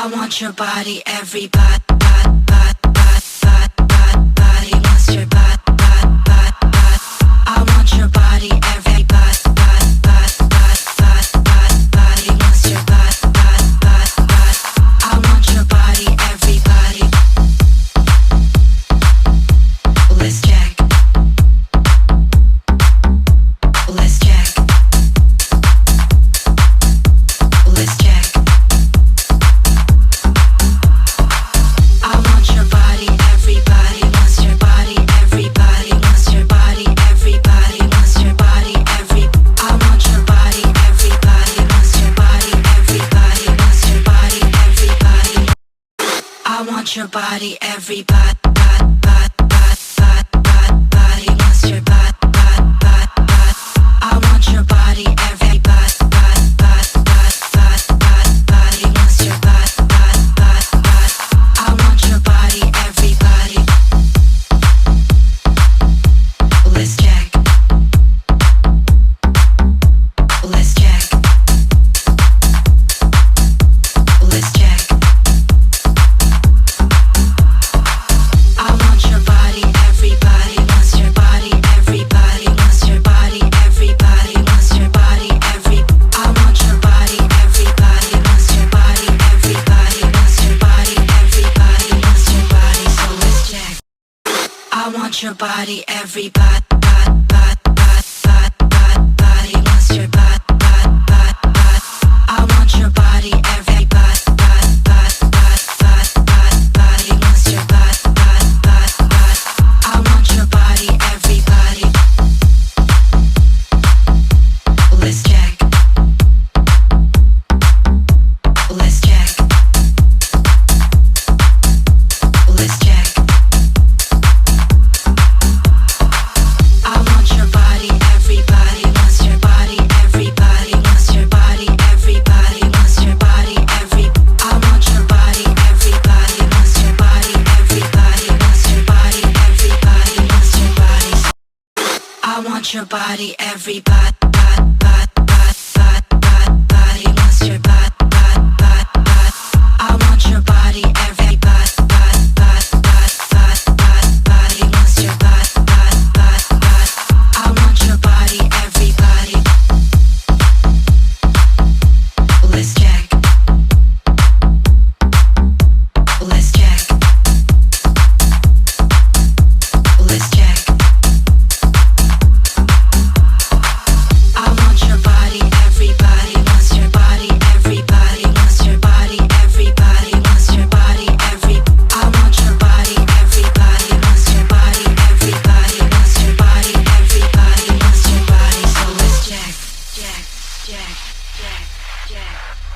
I want your body, everybody, body wants your body, I want your body, everybody, body wants your body, I want your body, everybody. Let's check. Let's check. Let's check. I want your body, everybody wants your body, everybody wants your body, everybody wants your body, I want your body, everybody wants your body, everybody wants your body, everybody. I want your body, everybody, body wants your body, I want your body, everybody, body wants your body, I want your body, everybody. Let's check. Let's check. Let's check. I want your body, everybody wants your body, everybody wants your body, everybody wants your body, I want your body, everybody wants your body, everybody wants your body, everybody wants your body, so let's check. I want your body, everybody, body wants your body, I want your body, everybody, body wants your body, I want your body, everybody. Let's check. Let's check. Let's check. I want your body, everybody wants your body, everybody wants your body, everybody wants your body, I want your body, everybody wants your body, everybody wants your body, everybody wants your body. I want your body, everybody, body wants your body, I want your body, everybody, body wants your body, I want your body, everybody. Let's check. Let's check. Let's check. I want your body, everybody wants your body, everybody wants your body, everybody wants your body, I want your body, everybody wants your body, everybody wants your body, everybody wants your body, so let's check, check, check, check, check.